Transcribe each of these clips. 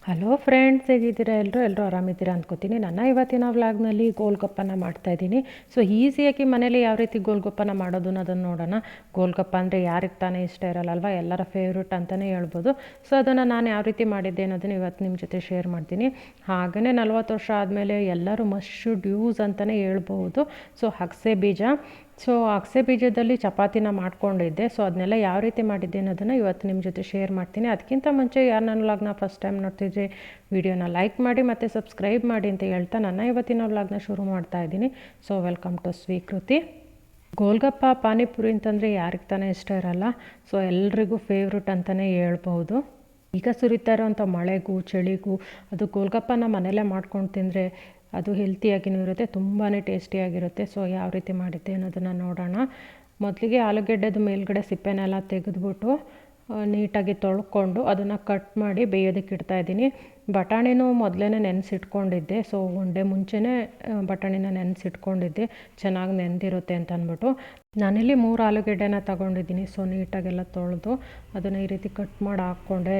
Hello friends, ಹೇಗಿದ್ದೀರಾ? ಎಲ್ಲರೂ ಆರಾಮಿದ್ದೀರಾ ಅಂದ್ಕೋತೀನಿ. ನನ್ನ ಇವತ್ತಿನ ವ್ಲಾಗ್ನಲ್ಲಿ ಗೋಲ್ಗಪ್ಪನ ಮಾಡ್ತಾಯಿದ್ದೀನಿ. ಸೊ ಈಸಿಯಾಗಿ ಮನೇಲಿ ಯಾವ ರೀತಿ ಗೋಲ್ಗಪ್ಪನ ಮಾಡೋದು ಅನ್ನೋದನ್ನು ನೋಡೋಣ. ಗೋಲ್ಗಪ್ಪ ಅಂದರೆ ಯಾರಿಗೆ ತಾನೇ ಇಷ್ಟ ಇರಲ್ಲ ಅಲ್ವಾ? ಎಲ್ಲರ ಫೇವ್ರೇಟ್ ಅಂತಲೇ ಹೇಳ್ಬೋದು. ಸೊ ಅದನ್ನು ನಾನು ಯಾವ ರೀತಿ ಮಾಡಿದ್ದೆ ಅನ್ನೋದನ್ನು ಇವತ್ತು ನಿಮ್ಮ ಜೊತೆ ಶೇರ್ ಮಾಡ್ತೀನಿ. ಹಾಗೆಯೇ 40 ವರ್ಷ ಆದಮೇಲೆ ಎಲ್ಲರೂ ಮಸ್ಟ್ ಶುಡ್ ಯೂಸ್ ಅಂತಲೇ ಹೇಳ್ಬೋದು. ಸೊ ಅಗಸೆ ಬೀಜ. ಸೊ ಅಗಸೆ ಬೀಜದಲ್ಲಿ ಚಪಾತಿನ ಮಾಡ್ಕೊಂಡಿದ್ದೆ. ಸೊ ಅದನ್ನೆಲ್ಲ ಯಾವ ರೀತಿ ಮಾಡಿದ್ದೆ ಅನ್ನೋದನ್ನು ಇವತ್ತು ನಿಮ್ಮ ಜೊತೆ ಶೇರ್ ಮಾಡ್ತೀನಿ. ಅದಕ್ಕಿಂತ ಮುಂಚೆ ಯಾರು ನನ್ನ ವ್ಲಾಗ್ನ ಫಸ್ಟ್ ಟೈಮ್ ನೋಡ್ತಿದ್ರೆ ವಿಡಿಯೋನ ಲೈಕ್ ಮಾಡಿ ಮತ್ತು ಸಬ್ಸ್ಕ್ರೈಬ್ ಮಾಡಿ ಅಂತ ಹೇಳ್ತಾ ನನ್ನ ಇವತ್ತಿನ ವ್ಲಾಗ್ನ ಶುರು ಮಾಡ್ತಾ ಇದ್ದೀನಿ. ಸೊ ವೆಲ್ಕಮ್ ಟು ಸ್ವೀಕೃತಿ. ಗೋಲ್ಗಪ್ಪ ಪಾನಿಪುರಿ ಅಂತಂದರೆ ಯಾರಿಗೆ ತಾನೇ ಇಷ್ಟ ಇರಲ್ಲ? ಸೊ ಎಲ್ರಿಗೂ ಫೇವ್ರೇಟ್ ಅಂತಲೇ ಹೇಳ್ಬೋದು. ಈಗ ಸುರಿತಾ ಇರೋವಂಥ ಮಳೆಗೂ ಚಳಿಗೂ ಅದು ಗೋಲ್ಗಪ್ಪನ ಮನೆಯಲ್ಲೇ ಮಾಡ್ಕೊಂಡು ತಿಂದರೆ ಅದು ಹೆಲ್ತಿಯಾಗಿಯೂ ಇರುತ್ತೆ, ತುಂಬಾ ಟೇಸ್ಟಿಯಾಗಿರುತ್ತೆ. ಸೊ ಯಾವ ರೀತಿ ಮಾಡಿದ್ದೆ ಅನ್ನೋದನ್ನು ನೋಡೋಣ. ಮೊದಲಿಗೆ ಆಲೂಗೆಡ್ಡೆದು ಮೇಲ್ಗಡೆ ಸಿಪ್ಪೆನೆಲ್ಲ ತೆಗೆದುಬಿಟ್ಟು ನೀಟಾಗಿ ತೊಳ್ಕೊಂಡು ಅದನ್ನು ಕಟ್ ಮಾಡಿ ಬೇಯೋದಕ್ಕೆ ಇಡ್ತಾಯಿದ್ದೀನಿ. ಬಟಾಣಿನೂ ಮೊದಲೇ ನೆನೆಸಿಟ್ಕೊಂಡಿದ್ದೆ. ಸೊ ಒನ್ ಡೇ ಮುಂಚೆನೇ ಬಟಾಣಿನ ನೆನೆಸಿಟ್ಕೊಂಡಿದ್ದೆ, ಚೆನ್ನಾಗಿ ನೆಂದಿರುತ್ತೆ ಅಂತ ಅಂದ್ಬಿಟ್ಟು. ನಾನಿಲ್ಲಿ 3 ಆಲೂಗೆಡ್ಡೆನ ತೊಗೊಂಡಿದ್ದೀನಿ. ಸೊ ನೀಟಾಗೆಲ್ಲ ತೊಳೆದು ಅದನ್ನು ಈ ರೀತಿ ಕಟ್ ಮಾಡಿ ಹಾಕ್ಕೊಂಡೆ.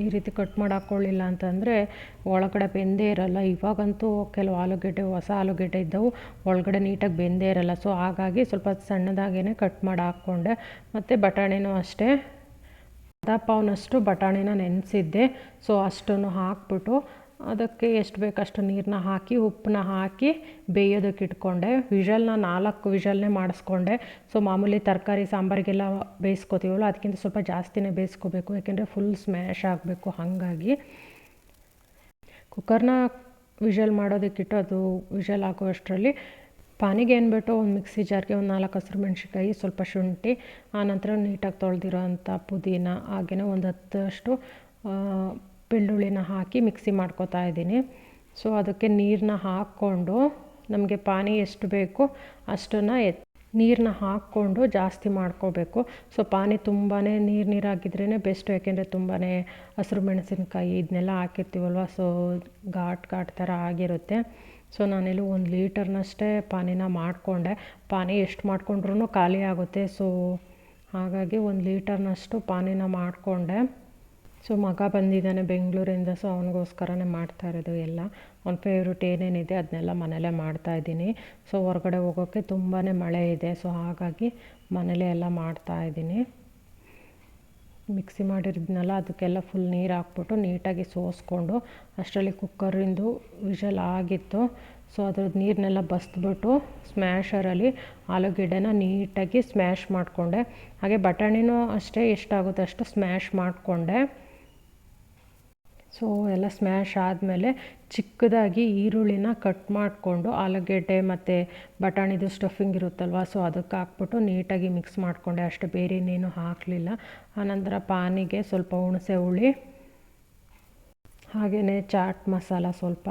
ಈ ರೀತಿ ಕಟ್ ಮಾಡಿ ಹಾಕ್ಕೊಳ್ಳಿಲ್ಲ ಅಂತಂದರೆ ಒಳಗಡೆ ಬೆಂದೇ ಇರಲ್ಲ. ಇವಾಗಂತೂ ಕೆಲವು ಆಲೂಗೆಡ್ಡೆ ಹೊಸ ಆಲೂಗೆಡ್ಡೆ ಇದ್ದವು ಒಳಗಡೆ ನೀಟಾಗಿ ಬೆಂದೇ ಇರಲ್ಲ. ಸೊ ಹಾಗಾಗಿ ಸ್ವಲ್ಪ ಸಣ್ಣದಾಗೇ ಕಟ್ ಮಾಡಿ ಹಾಕ್ಕೊಂಡೆ. ಮತ್ತು ಬಟಾಣಿನೂ ಅಷ್ಟೇ, ಅರ್ಧ ಪಾವ್ನಷ್ಟು ಬಟಾಣಿನ ನೆನೆಸಿದ್ದೆ. ಸೊ ಅಷ್ಟನ್ನು ಹಾಕ್ಬಿಟ್ಟು ಅದಕ್ಕೆ ಎಷ್ಟು ಬೇಕಷ್ಟು ನೀರನ್ನ ಹಾಕಿ ಉಪ್ಪನ್ನ ಹಾಕಿ ಬೇಯೋದಕ್ಕೆ ಇಟ್ಕೊಂಡೆ. ವಿಷಲ್ನ 4 ವಿಷಲ್ನೇ ಮಾಡಿಸ್ಕೊಂಡೆ. ಸೊ ಮಾಮೂಲಿ ತರಕಾರಿ ಸಾಂಬಾರಿಗೆಲ್ಲ ಬೇಯಿಸ್ಕೊತೀವಲ್ಲ, ಅದಕ್ಕಿಂತ ಸ್ವಲ್ಪ ಜಾಸ್ತಿನೇ ಬೇಯಿಸ್ಕೋಬೇಕು, ಯಾಕೆಂದರೆ ಫುಲ್ ಸ್ಮ್ಯಾಶ್ ಆಗಬೇಕು. ಹಾಗಾಗಿ ಕುಕ್ಕರ್ನ ವಿಷಲ್ ಮಾಡೋದಕ್ಕಿಟ್ಟು ಅದು ವಿಷಲ್ ಆಗೋಷ್ಟರಲ್ಲಿ ಪಾನಿಗೆ ಏನ್ಬಿಟ್ಟು ಒಂದು ಮಿಕ್ಸಿ ಜಾರ್ಗೆ ಒಂದು 4 ಹಸಿರು ಮೆಣಸಿನ್ಕಾಯಿ, ಸ್ವಲ್ಪ ಶುಂಠಿ, ಆನಂತರ ನೀಟಾಗಿ ತೊಳೆದಿರೋ ಅಂಥ ಪುದೀನ, ಹಾಗೆಯೇ ಒಂದು 10 ಬೆಳ್ಳುಳ್ಳಿನ ಹಾಕಿ ಮಿಕ್ಸಿ ಮಾಡ್ಕೊತಾ ಇದ್ದೀನಿ. ಸೊ ಅದಕ್ಕೆ ನೀರನ್ನ ಹಾಕ್ಕೊಂಡು ನಮಗೆ ಪಾನಿ ಎಷ್ಟು ಬೇಕು ಅಷ್ಟನ್ನು ನೀರನ್ನ ಹಾಕ್ಕೊಂಡು ಜಾಸ್ತಿ ಮಾಡ್ಕೋಬೇಕು. ಸೊ ಪಾನಿ ತುಂಬಾ ನೀರಾಗಿದ್ರೇ ಬೆಸ್ಟು, ಯಾಕೆಂದರೆ ತುಂಬಾ ಹಸಿರು ಮೆಣಸಿನ್ಕಾಯಿ ಇದನ್ನೆಲ್ಲ ಹಾಕಿರ್ತೀವಲ್ವ. ಸೊ ಘಾಟ್ ಥರ ಆಗಿರುತ್ತೆ. ಸೊ ನಾನಿಲ್ಲಿ 1 ಲೀಟರ್ನಷ್ಟೇ ಪಾನಿನ ಮಾಡಿಕೊಂಡೆ. ಪಾನಿ ಎಷ್ಟು ಮಾಡಿಕೊಂಡ್ರೂ ಖಾಲಿ ಆಗುತ್ತೆ. ಸೊ ಹಾಗಾಗಿ 1 ಲೀಟರ್ನಷ್ಟು ಪಾನಿನ ಮಾಡಿಕೊಂಡೆ. ಸೊ ಮಗ ಬಂದಿದ್ದಾನೆ ಬೆಂಗಳೂರಿಂದ. ಸೊ ಅವನಿಗೋಸ್ಕರನೇ ಮಾಡ್ತಾ ಇರೋದು ಎಲ್ಲ. ಅವ್ನ ಫೇವ್ರೇಟ್ ಏನೇನಿದೆ ಅದನ್ನೆಲ್ಲ ಮನೇಲೇ ಮಾಡ್ತಾಯಿದ್ದೀನಿ. ಸೊ ಹೊರಗಡೆ ಹೋಗೋಕ್ಕೆ ತುಂಬಾ ಮಳೆ ಇದೆ. ಸೊ ಹಾಗಾಗಿ ಮನೇಲೇ ಎಲ್ಲ ಮಾಡ್ತಾಯಿದ್ದೀನಿ. ಮಿಕ್ಸಿ ಮಾಡಿರಿದ್ನಲ್ಲ ಅದಕ್ಕೆಲ್ಲ ಫುಲ್ ನೀರು ಹಾಕ್ಬಿಟ್ಟು ನೀಟಾಗಿ ಸೋಸ್ಕೊಂಡು, ಅಷ್ಟರಲ್ಲಿ ಕುಕ್ಕರಿಂದು ವಿಷಲ್ ಆಗಿತ್ತು. ಸೊ ಅದ್ರದ್ದು ನೀರನ್ನೆಲ್ಲ ಬಸ್ಬಿಟ್ಟು ಸ್ಮ್ಯಾಶರಲ್ಲಿ ಆಲೂಗೆಡ್ಡೆನ ನೀಟಾಗಿ ಸ್ಮ್ಯಾಶ್ ಮಾಡಿಕೊಂಡೆ. ಹಾಗೆ ಬಟಾಣಿನೂ ಅಷ್ಟೇ, ಎಷ್ಟಾಗುತ್ತೆ ಅಷ್ಟು ಸ್ಮ್ಯಾಶ್ ಮಾಡಿಕೊಂಡೆ. ಸೊ ಎಲ್ಲ ಸ್ಮ್ಯಾಶ್ ಆದಮೇಲೆ ಚಿಕ್ಕದಾಗಿ ಈರುಳ್ಳಿನ ಕಟ್ ಮಾಡಿಕೊಂಡು ಆಲೂಗೆಡ್ಡೆ ಮತ್ತು ಬಟಾಣಿದು ಸ್ಟಫಿಂಗ್ ಇರುತ್ತಲ್ವ, ಸೊ ಅದಕ್ಕೆ ಹಾಕ್ಬಿಟ್ಟು ನೀಟಾಗಿ ಮಿಕ್ಸ್ ಮಾಡಿಕೊಂಡೆ. ಅಷ್ಟು ಬೇರೆ ಇನ್ನೇನು ಹಾಕಲಿಲ್ಲ. ಆನಂತರ ಪಾನಿಗೆ ಸ್ವಲ್ಪ ಹುಣಸೆ ಹುಳಿ, ಹಾಗೆಯೇ ಚಾಟ್ ಮಸಾಲ ಸ್ವಲ್ಪ,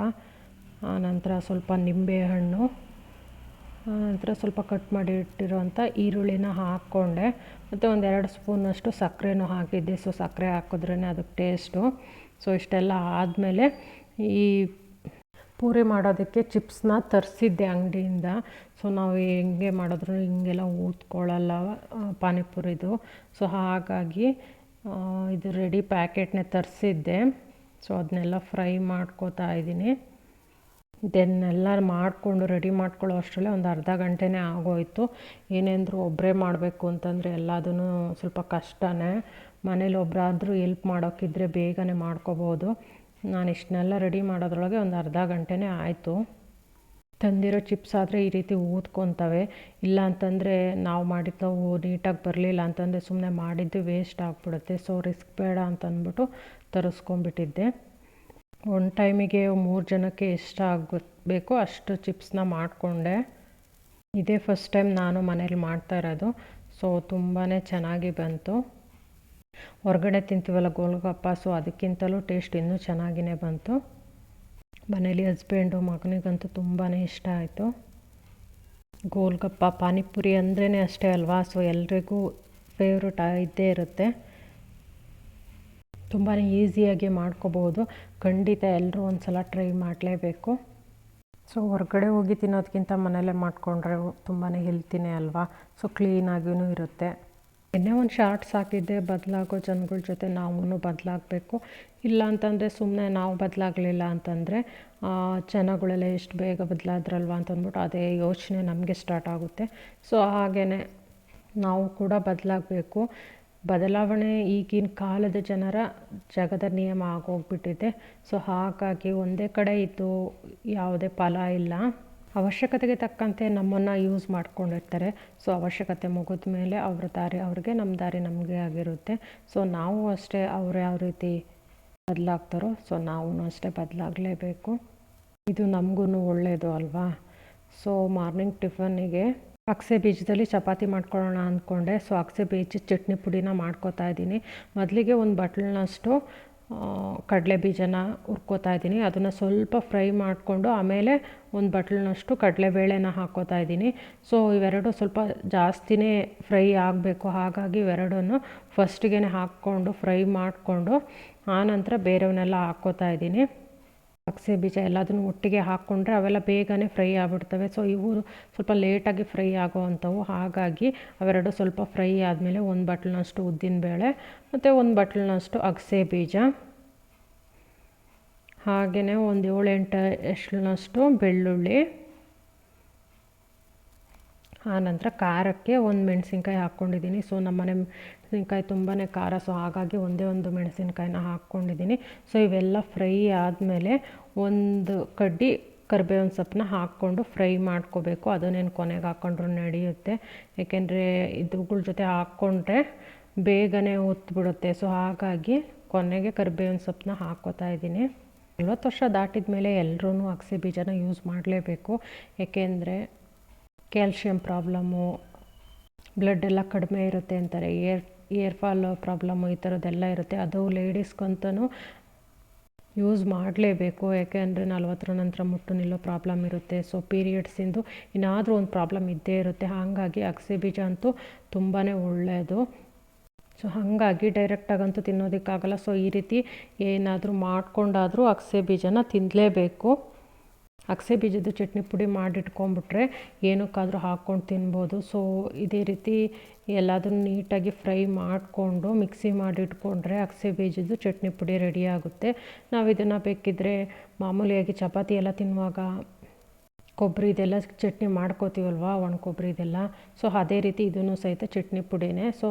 ಆನಂತರ ಸ್ವಲ್ಪ ನಿಂಬೆಹಣ್ಣು, ಆನಂತರ ಸ್ವಲ್ಪ ಕಟ್ ಮಾಡಿ ಇಟ್ಟಿರೋಂಥ ಈರುಳ್ಳಿನ ಹಾಕ್ಕೊಂಡೆ. ಮತ್ತು 1-2 ಸ್ಪೂನಷ್ಟು ಸಕ್ಕರೆನೂ ಹಾಕಿದ್ದೆ. ಸೊ ಸಕ್ಕರೆ ಹಾಕಿದ್ರೇ ಅದಕ್ಕೆ ಟೇಸ್ಟು. ಸೊ ಇಷ್ಟೆಲ್ಲ ಆದಮೇಲೆ ಈ ಪೂರಿ ಮಾಡೋದಕ್ಕೆ ಚಿಪ್ಸ್ನ ತರಿಸಿದ್ದೆ ಅಂಗಡಿಯಿಂದ. ಸೊ ನಾವು ಹೆಂಗೆ ಮಾಡಿದ್ರು ಹಿಂಗೆಲ್ಲ ಊದ್ಕೊಳ್ಳಲ್ಲ ಪಾನಿಪುರಿದು. ಸೊ ಹಾಗಾಗಿ ಇದು ರೆಡಿ ಪ್ಯಾಕೆಟ್ನೇ ತರಿಸಿದ್ದೆ. ಸೊ ಅದನ್ನೆಲ್ಲ ಫ್ರೈ ಮಾಡ್ಕೋತಾ ಇದ್ದೀನಿ. ಇದನ್ನೆಲ್ಲ ಮಾಡಿಕೊಂಡು ರೆಡಿ ಮಾಡ್ಕೊಳ್ಳೋ ಅಷ್ಟರಲ್ಲೇ ಒಂದು ಅರ್ಧ ಗಂಟೆನೇ ಆಗೋಯಿತು. ಏನೆಂದರೂ ಒಬ್ಬರೇ ಮಾಡಬೇಕು ಅಂತಂದರೆ ಎಲ್ಲದೂ ಸ್ವಲ್ಪ ಕಷ್ಟನೇ. ಮನೇಲಿ ಒಬ್ಬರಾದರೂ ಹೆಲ್ಪ್ ಮಾಡೋಕ್ಕಿದ್ರೆ ಬೇಗನೆ ಮಾಡ್ಕೋಬೋದು. ನಾನು ಇಷ್ಟನ್ನೆಲ್ಲ ರೆಡಿ ಮಾಡೋದ್ರೊಳಗೆ ಒಂದು ಅರ್ಧ ಗಂಟೆನೇ ಆಯಿತು. ತಂದಿರೋ ಚಿಪ್ಸ್ ಆದರೆ ಈ ರೀತಿ ಊದ್ಕೊತವೆ. ಇಲ್ಲ ಅಂತಂದರೆ ನಾವು ಮಾಡಿದ್ದವು ನೀಟಾಗಿ ಬರಲಿಲ್ಲ ಅಂತಂದರೆ ಸುಮ್ಮನೆ ಮಾಡಿದ್ದು ವೇಸ್ಟ್ ಆಗಿಬಿಡುತ್ತೆ. ಸೊ ರಿಸ್ಕ್ ಬೇಡ ಅಂತಂದ್ಬಿಟ್ಟು ತರಿಸ್ಕೊಂಬಿಟ್ಟಿದ್ದೆ. ಒಂದು ಟೈಮಿಗೆ 3 ಜನಕ್ಕೆ ಎಷ್ಟು ಆಗಬೇಕೋ ಅಷ್ಟು ಚಿಪ್ಸ್ನ ಮಾಡಿಕೊಂಡೆ. ಇದೇ ಫಸ್ಟ್ ಟೈಮ್ ನಾನು ಮನೇಲಿ ಮಾಡ್ತಾ ಇರೋದು. ಸೊ ತುಂಬಾ ಚೆನ್ನಾಗಿ ಬಂತು. ಹೊರಗಡೆ ತಿಂತೀವಲ್ಲ ಗೋಲ್ಗಪ್ಪ, ಸೊ ಅದಕ್ಕಿಂತಲೂ ಟೇಸ್ಟ್ ಇನ್ನೂ ಚೆನ್ನಾಗಿಯೇ ಬಂತು. ಮನೇಲಿ ಹಸ್ಬೆಂಡು ಮಗನಿಗಂತೂ ತುಂಬಾ ಇಷ್ಟ ಆಯಿತು. ಗೋಲ್ಗಪ್ಪ ಪಾನಿಪುರಿ ಅಂದ್ರೇ ಅಷ್ಟೇ ಅಲ್ವಾ? ಸೊ ಎಲ್ರಿಗೂ ಫೇವ್ರೇಟ್ ಇದ್ದೇ ಇರುತ್ತೆ. ತುಂಬಾ ಈಸಿಯಾಗಿ ಮಾಡ್ಕೋಬೋದು. ಖಂಡಿತ ಎಲ್ಲರೂ ಒಂದು ಸಲ ಟ್ರೈ ಮಾಡಲೇಬೇಕು. ಸೊ ಹೊರಗಡೆ ಹೋಗಿ ತಿನ್ನೋದಕ್ಕಿಂತ ಮನೇಲೇ ಮಾಡಿಕೊಂಡ್ರೆ ತುಂಬಾ ಹೆಲ್ತಿನೇ ಅಲ್ವಾ? ಸೊ ಕ್ಲೀನಾಗಿಯೂ ಇರುತ್ತೆ. ಇನ್ನೇ ಒಂದು ಶಾರ್ಟ್ಸ್ ಹಾಕಿದ್ದೆ, ಬದಲಾಗೋ ಜನಗಳ ಜೊತೆ ನಾವು ಬದಲಾಗಬೇಕು. ಇಲ್ಲ ಅಂತಂದರೆ ಸುಮ್ಮನೆ ನಾವು ಬದಲಾಗಲಿಲ್ಲ ಅಂತಂದರೆ ಜನಗಳೆಲ್ಲ ಎಷ್ಟು ಬೇಗ ಬದಲಾದ್ರಲ್ವ ಅಂತಂದ್ಬಿಟ್ಟು ಅದೇ ಯೋಚನೆ ನಮಗೆ ಸ್ಟಾರ್ಟ್ ಆಗುತ್ತೆ. ಸೊ ಹಾಗೇ ನಾವು ಕೂಡ ಬದಲಾಗಬೇಕು. ಬದಲಾವಣೆ ಈಗಿನ ಕಾಲದ ಜನರ ಜಗದ ನಿಯಮ ಆಗೋಗ್ಬಿಟ್ಟಿದೆ. ಸೊ ಹಾಗಾಗಿ ಒಂದೇ ಕಡೆ ಇದ್ದು ಯಾವುದೇ ಫಲ ಇಲ್ಲ. ಅವಶ್ಯಕತೆಗೆ ತಕ್ಕಂತೆ ನಮ್ಮನ್ನು ಯೂಸ್ ಮಾಡ್ಕೊಂಡಿರ್ತಾರೆ. ಸೊ ಅವಶ್ಯಕತೆ ಮುಗಿದ ಮೇಲೆ ಅವ್ರ ದಾರಿ ಅವ್ರಿಗೆ, ನಮ್ಮ ದಾರಿ ನಮಗೆ ಆಗಿರುತ್ತೆ. ಸೊ ನಾವು ಅಷ್ಟೇ ಅವ್ರು ಯಾವ ರೀತಿ ಬದಲಾಗ್ತಾರೋ ಸೊ ನಾವು ಅಷ್ಟೇ ಬದಲಾಗಲೇಬೇಕು. ಇದು ನಮಗೂ ಒಳ್ಳೆಯದು ಅಲ್ವಾ. ಸೊ ಮಾರ್ನಿಂಗ್ ಟಿಫನ್ನಿಗೆ ಅಗಸೆ ಬೀಜದಲ್ಲಿ ಚಪಾತಿ ಮಾಡ್ಕೊಳ್ಳೋಣ ಅಂದ್ಕೊಂಡೆ. ಸೊ ಅಗಸೆ ಬೀಜದ ಚಟ್ನಿ ಪುಡಿನ ಮಾಡ್ಕೋತಾ ಇದ್ದೀನಿ. ಮೊದಲಿಗೆ ಒಂದು ಬಟ್ಲನ್ನಷ್ಟು ಕಡಲೆ ಬೀಜನ ಹುರ್ಕೋತಾ ಇದ್ದೀನಿ. ಅದನ್ನು ಸ್ವಲ್ಪ ಫ್ರೈ ಮಾಡಿಕೊಂಡು ಆಮೇಲೆ ಒಂದು ಬಟ್ಲನ್ನಷ್ಟು ಕಡಲೆಬೇಳೆನ ಹಾಕ್ಕೋತಾ ಇದ್ದೀನಿ. ಸೊ ಇವೆರಡು ಸ್ವಲ್ಪ ಜಾಸ್ತಿನೇ ಫ್ರೈ ಆಗಬೇಕು. ಹಾಗಾಗಿ ಇವೆರಡನ್ನು ಫಸ್ಟಿಗೆ ಹಾಕ್ಕೊಂಡು ಫ್ರೈ ಮಾಡಿಕೊಂಡು ಆನಂತರ ಬೇರೆಯವನ್ನೆಲ್ಲ ಹಾಕ್ಕೋತಾ ಇದ್ದೀನಿ. ಅಗಸೆ ಬೀಜ ಎಲ್ಲದನ್ನು ಒಟ್ಟಿಗೆ ಹಾಕ್ಕೊಂಡ್ರೆ ಅವೆಲ್ಲ ಬೇಗನೆ ಫ್ರೈ ಆಗಿಬಿಡ್ತವೆ. ಸೊ ಇವು ಸ್ವಲ್ಪ ಲೇಟಾಗಿ ಫ್ರೈ ಆಗೋ ಅಂಥವು. ಹಾಗಾಗಿ ಅವೆರಡು ಸ್ವಲ್ಪ ಫ್ರೈ ಆದಮೇಲೆ ಒಂದು ಬಟ್ಲನ್ನಷ್ಟು ಉದ್ದಿನಬೇಳೆ ಮತ್ತು ಒಂದು ಬಟ್ಲನ್ನಷ್ಟು ಅಗಸೆ ಬೀಜ, ಹಾಗೆಯೇ ಒಂದು 7-8 ಎಸಳಿನಷ್ಟು ಬೆಳ್ಳುಳ್ಳಿ, ಆನಂತರ ಖಾರಕ್ಕೆ ಒಂದು ಮೆಣಸಿನ್ಕಾಯಿ ಹಾಕ್ಕೊಂಡಿದ್ದೀನಿ. ಸೊ ನಮ್ಮನೆ ಮೆಣಸಿನ್ಕಾಯಿ ತುಂಬಾ ಖಾರ, ಸೊ ಹಾಗಾಗಿ ಒಂದೇ ಒಂದು ಮೆಣಸಿನ್ಕಾಯಿನ ಹಾಕ್ಕೊಂಡಿದ್ದೀನಿ. ಸೊ ಇವೆಲ್ಲ ಫ್ರೈ ಆದಮೇಲೆ ಒಂದು ಕಡ್ಡಿ ಕರಿಬೇವಿನ ಸೊಪ್ಪನ್ನ ಹಾಕ್ಕೊಂಡು ಫ್ರೈ ಮಾಡ್ಕೋಬೇಕು. ಅದನ್ನೇನು ಕೊನೆಗೆ ಹಾಕ್ಕೊಂಡ್ರು ನಡೆಯುತ್ತೆ, ಏಕೆಂದರೆ ಇದುಗಳ ಜೊತೆ ಹಾಕ್ಕೊಂಡ್ರೆ ಬೇಗನೆ ಹೊತ್ಬಿಡುತ್ತೆ. ಸೊ ಹಾಗಾಗಿ ಕೊನೆಗೆ ಕರಿಬೇವಿನ ಸೊಪ್ಪನ್ನ ಹಾಕ್ಕೋತಾ ಇದ್ದೀನಿ. 40 ವರ್ಷ ದಾಟಿದ ಮೇಲೆ ಎಲ್ಲರೂ ಅಗಸೆ ಬೀಜನ ಯೂಸ್ ಮಾಡಲೇಬೇಕು. ಏಕೆಂದರೆ ಕ್ಯಾಲ್ಶಿಯಂ ಪ್ರಾಬ್ಲಮ್ಮು, ಬ್ಲಡ್ ಎಲ್ಲ ಕಡಿಮೆ ಇರುತ್ತೆ ಅಂತಾರೆ, ಏರ್ ಫಾಲ್ ಪ್ರಾಬ್ಲಮ್ಮು ಈ ಥರದ್ದೆಲ್ಲ ಇರುತ್ತೆ. ಅದು ಲೇಡೀಸ್ಗಂತೂ ಯೂಸ್ ಮಾಡಲೇಬೇಕು. ಯಾಕೆಂದರೆ 40ರ ನಂತರ ಮುಟ್ಟು ನಿಲ್ಲೋ ಪ್ರಾಬ್ಲಮ್ ಇರುತ್ತೆ. ಸೊ ಪೀರಿಯಡ್ಸಿಂದು ಏನಾದರೂ ಒಂದು ಪ್ರಾಬ್ಲಮ್ ಇದ್ದೇ ಇರುತ್ತೆ. ಹಾಗಾಗಿ ಅಗಸೆ ಬೀಜ ಅಂತೂ ತುಂಬಾ ಒಳ್ಳೆಯದು. ಸೊ ಹಾಗಾಗಿ ಡೈರೆಕ್ಟಾಗಂತೂ ತಿನ್ನೋದಕ್ಕಾಗಲ್ಲ. ಸೊ ಈ ರೀತಿ ಏನಾದರೂ ಮಾಡಿಕೊಂಡಾದರೂ ಅಗಸೆ ಬೀಜನ ತಿನ್ನಲೇಬೇಕು. ಅಗಸೆ ಬೀಜದ ಚಟ್ನಿ ಪುಡಿ ಮಾಡಿಟ್ಕೊಂಡ್ಬಿಟ್ರೆ ಏನಕ್ಕಾದರೂ ಹಾಕ್ಕೊಂಡು ತಿನ್ಬೋದು. ಸೊ ಇದೇ ರೀತಿ ಎಲ್ಲದನ್ನು ನೀಟಾಗಿ ಫ್ರೈ ಮಾಡಿಕೊಂಡು ಮಿಕ್ಸಿ ಮಾಡಿಟ್ಕೊಂಡ್ರೆ ಅಗಸೆ ಬೀಜದ ಚಟ್ನಿ ಪುಡಿ ರೆಡಿ ಆಗುತ್ತೆ. ನಾವು ಇದನ್ನು ಬೇಕಿದ್ದರೆ ಮಾಮೂಲಿಯಾಗಿ ಚಪಾತಿ ಎಲ್ಲ ತಿನ್ನುವಾಗ ಕೊಬ್ಬರಿ ಇದೆಲ್ಲ ಚಟ್ನಿ ಮಾಡ್ಕೋತೀವಲ್ವ, ಒಣ ಕೊಬ್ಬರಿ ಇದೆಲ್ಲ. ಸೊ ಅದೇ ರೀತಿ ಇದನ್ನು ಸಹಿತ ಚಟ್ನಿ ಪುಡಿನೇ. ಸೊ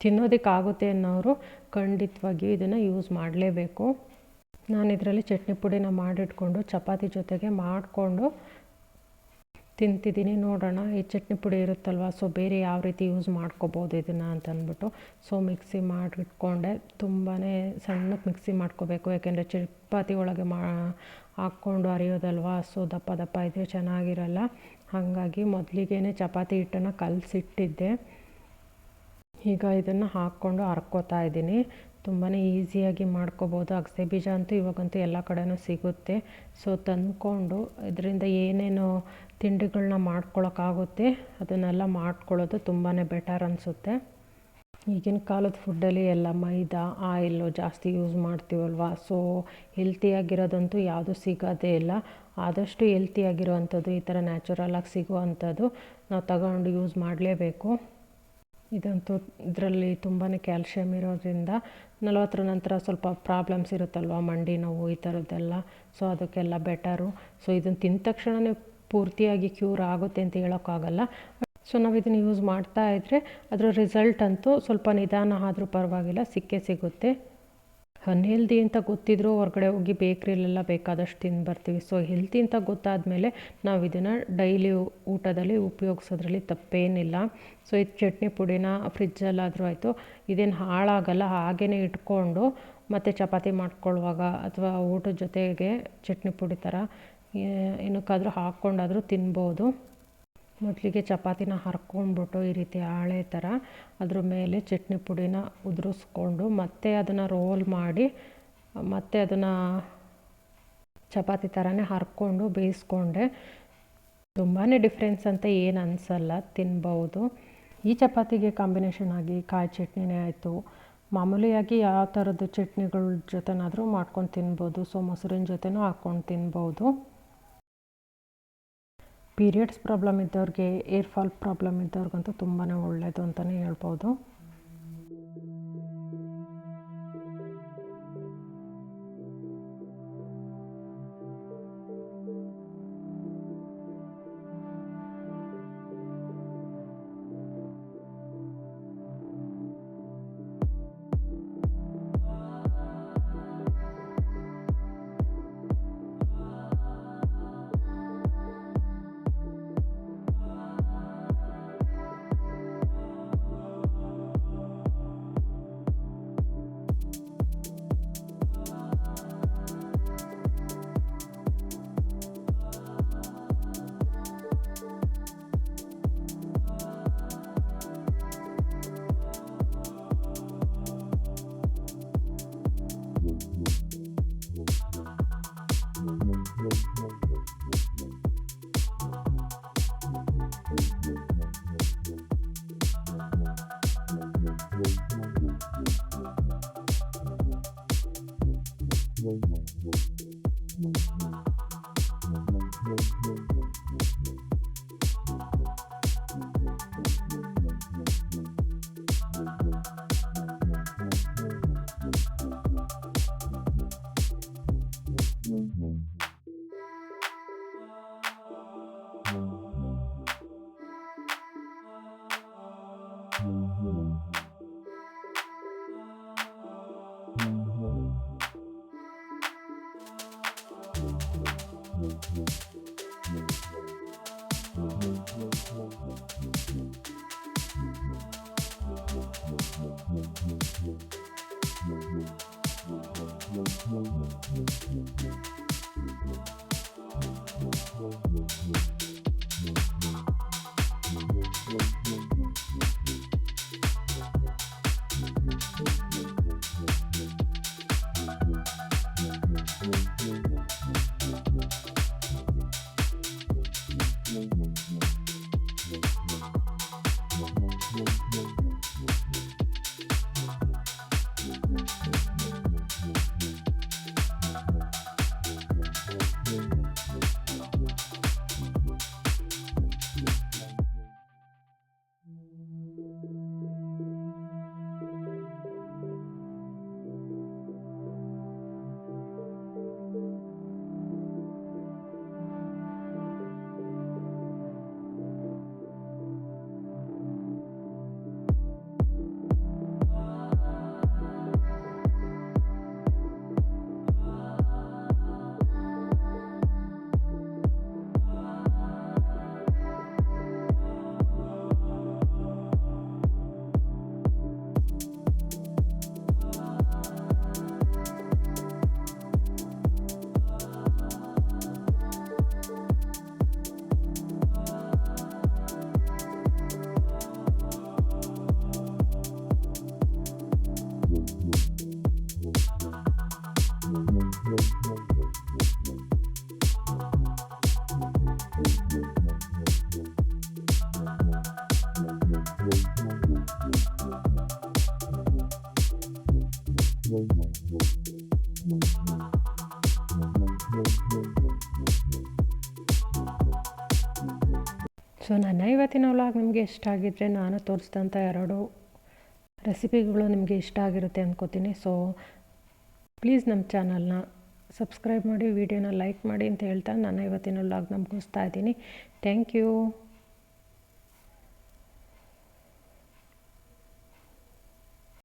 ತಿನ್ನೋದಕ್ಕಾಗುತ್ತೆ ಅನ್ನೋರು ಖಂಡಿತವಾಗಿಯೂ ಇದನ್ನು ಯೂಸ್ ಮಾಡಲೇಬೇಕು. ನಾನು ಇದರಲ್ಲಿ ಚಟ್ನಿ ಪುಡಿನ ಮಾಡಿಟ್ಕೊಂಡು ಚಪಾತಿ ಜೊತೆಗೆ ಮಾಡಿಕೊಂಡು ತಿಂತಿದ್ದೀನಿ. ನೋಡೋಣ ಈ ಚಟ್ನಿ ಪುಡಿ ಇರುತ್ತಲ್ವ, ಸೊ ಬೇರೆ ಯಾವ ರೀತಿ ಯೂಸ್ ಮಾಡ್ಕೋಬೋದು ಇದನ್ನು ಅಂತಂದ್ಬಿಟ್ಟು. ಸೊ ಮಿಕ್ಸಿ ಮಾಡಿಟ್ಕೊಂಡೆ, ತುಂಬಾ ಸಣ್ಣಕ್ಕೆ ಮಿಕ್ಸಿ ಮಾಡ್ಕೋಬೇಕು. ಯಾಕೆಂದರೆ ಚಪಾತಿ ಒಳಗೆ ಹಾಕ್ಕೊಂಡು ಅರಿಯೋದಲ್ವ, ಸೊ ದಪ್ಪ ದಪ್ಪ ಇದ್ದರೆ ಚೆನ್ನಾಗಿರಲ್ಲ. ಹಾಗಾಗಿ ಮೊದಲಿಗೆ ಚಪಾತಿ ಹಿಟ್ಟನ್ನು ಕಲಸಿಟ್ಟಿದ್ದೆ. ಈಗ ಇದನ್ನು ಹಾಕ್ಕೊಂಡು ಹರ್ಕೋತಾ ಇದ್ದೀನಿ. ತುಂಬಾ ಈಸಿಯಾಗಿ ಮಾಡ್ಕೋಬೋದು. ಅಗಸೆ ಬೀಜ ಅಂತೂ ಇವಾಗಂತೂ ಎಲ್ಲ ಕಡೆನೂ ಸಿಗುತ್ತೆ. ಸೊ ತಂದ್ಕೊಂಡು ಇದರಿಂದ ಏನೇನು ತಿಂಡಿಗಳನ್ನ ಮಾಡ್ಕೊಳ್ಳೋಕ್ಕಾಗುತ್ತೆ ಅದನ್ನೆಲ್ಲ ಮಾಡ್ಕೊಳ್ಳೋದು ತುಂಬಾ ಬೆಟರ್ ಅನಿಸುತ್ತೆ. ಈಗಿನ ಕಾಲದ ಫುಡ್ಡಲ್ಲಿ ಎಲ್ಲ ಮೈದಾ, ಆಯಿಲ್ಲು ಜಾಸ್ತಿ ಯೂಸ್ ಮಾಡ್ತೀವಲ್ವ. ಸೊ ಹೆಲ್ತಿಯಾಗಿರೋದಂತೂ ಯಾವುದೂ ಸಿಗೋದೇ ಇಲ್ಲ. ಆದಷ್ಟು ಹೆಲ್ತಿಯಾಗಿರೋವಂಥದ್ದು, ಈ ಥರ ನ್ಯಾಚುರಲಾಗಿ ಸಿಗುವಂಥದ್ದು ನಾವು ತಗೊಂಡು ಯೂಸ್ ಮಾಡಲೇಬೇಕು. ಇದಂತೂ ಇದರಲ್ಲಿ ತುಂಬಾ ಕ್ಯಾಲ್ಶಿಯಮ್ ಇರೋದ್ರಿಂದ 40ರ ನಂತರ ಸ್ವಲ್ಪ ಪ್ರಾಬ್ಲಮ್ಸ್ ಇರುತ್ತಲ್ವ, ಮಂಡಿ ನೋವು ಈ ಥರದ್ದೆಲ್ಲ. ಸೊ ಅದಕ್ಕೆಲ್ಲ ಬೆಟರು. ಸೊ ಇದನ್ನು ತಿಂದ ತಕ್ಷಣವೇ ಪೂರ್ತಿಯಾಗಿ ಕ್ಯೂರ್ ಆಗುತ್ತೆ ಅಂತ ಹೇಳೋಕ್ಕಾಗಲ್ಲ. ಸೊ ನಾವು ಇದನ್ನು ಯೂಸ್ ಮಾಡ್ತಾ ಇದ್ದರೆ ಅದರ ರಿಸಲ್ಟ್ ಅಂತೂ ಸ್ವಲ್ಪ ನಿಧಾನ ಆದರೂ ಪರವಾಗಿಲ್ಲ, ಸಿಕ್ಕೇ ಸಿಗುತ್ತೆ. ಅನ್ಹೆಲ್ದಿ ಅಂತ ಗೊತ್ತಿದ್ರೂ ಹೊರಗಡೆ ಹೋಗಿ ಬೇಕ್ರಿಲೆಲ್ಲ ಬೇಕಾದಷ್ಟು ತಿಂದು ಬರ್ತೀವಿ. ಸೊ ಹೆಲ್ತಿ ಅಂತ ಗೊತ್ತಾದಮೇಲೆ ನಾವು ಇದನ್ನು ಡೈಲಿ ಊಟದಲ್ಲಿ ಉಪಯೋಗಿಸೋದ್ರಲ್ಲಿ ತಪ್ಪೇನಿಲ್ಲ. ಸೊ ಇದು ಚಟ್ನಿ ಪುಡಿನ ಫ್ರಿಜ್ಜಲ್ಲಾದರೂ ಆಯಿತು, ಇದೇನು ಹಾಳಾಗಲ್ಲ. ಹಾಗೇ ಇಟ್ಕೊಂಡು ಮತ್ತು ಚಪಾತಿ ಮಾಡ್ಕೊಳ್ಳುವಾಗ ಅಥವಾ ಊಟದ ಜೊತೆಗೆ ಚಟ್ನಿ ಪುಡಿ ಥರ ಏನಕ್ಕಾದರೂ ಹಾಕ್ಕೊಂಡಾದರೂ ತಿನ್ಬೋದು. ಮೊದಲಿಗೆ ಚಪಾತಿನ ಹರ್ಕೊಂಡ್ಬಿಟ್ಟು ಈ ರೀತಿ ಹಾಳೆ ಥರ ಅದ್ರ ಮೇಲೆ ಚಟ್ನಿ ಪುಡಿನ ಉದುರಿಸ್ಕೊಂಡು ಮತ್ತೆ ಅದನ್ನು ರೋಲ್ ಮಾಡಿ ಮತ್ತೆ ಅದನ್ನು ಚಪಾತಿ ಥರನೇ ಹರ್ಕೊಂಡು ಬೇಯಿಸ್ಕೊಂಡೆ. ತುಂಬಾ ಡಿಫ್ರೆನ್ಸ್ ಅಂತ ಏನು ಅನಿಸಲ್ಲ, ತಿನ್ಬೋದು. ಈ ಚಪಾತಿಗೆ ಕಾಂಬಿನೇಷನ್ ಆಗಿ ಕಾಯಿ ಚಟ್ನಿನೇ ಆಯಿತು, ಮಾಮೂಲಿಯಾಗಿ ಯಾವ ಥರದ್ದು ಚಟ್ನಿಗಳ ಜೊತೆನಾದರೂ ಮಾಡ್ಕೊಂಡು ತಿನ್ಬೋದು. ಸೊ ಮೊಸರಿನ ಜೊತೆನೂ ಹಾಕ್ಕೊಂಡು ತಿನ್ಬೋದು. ಪೀರಿಯಡ್ಸ್ ಪ್ರಾಬ್ಲಮ್ ಇದ್ದವ್ರಿಗೆ, ಏರ್ ಫಾಲ್ ಪ್ರಾಬ್ಲಮ್ ಇದ್ದವ್ರಿಗಂತೂ ತುಂಬಾ ಒಳ್ಳೆಯದು ಅಂತಲೇ ಹೇಳ್ಬೋದು. ಸೊ ನನ್ನ ಇವತ್ತಿನ ವ್ಲಾಗ್ ನಿಮಗೆ ಇಷ್ಟ ಆಗಿದ್ದರೆ, ನಾನು ತೋರಿಸಿದಂಥ 2 ರೆಸಿಪಿಗಳು ನಿಮಗೆ ಇಷ್ಟ ಆಗಿರುತ್ತೆ ಅಂದ್ಕೋತೀನಿ. ಸೊ ಪ್ಲೀಸ್ ನಮ್ಮ ಚಾನಲ್ನ ಸಬ್ಸ್ಕ್ರೈಬ್ ಮಾಡಿ, ವಿಡಿಯೋನ ಲೈಕ್ ಮಾಡಿ ಅಂತ ಹೇಳ್ತಾ ನನ್ನ ಇವತ್ತಿನ ವ್ಲಾಗ್ನ ಮುಗಿಸ್ತಾ ಇದ್ದೀನಿ. Thank you.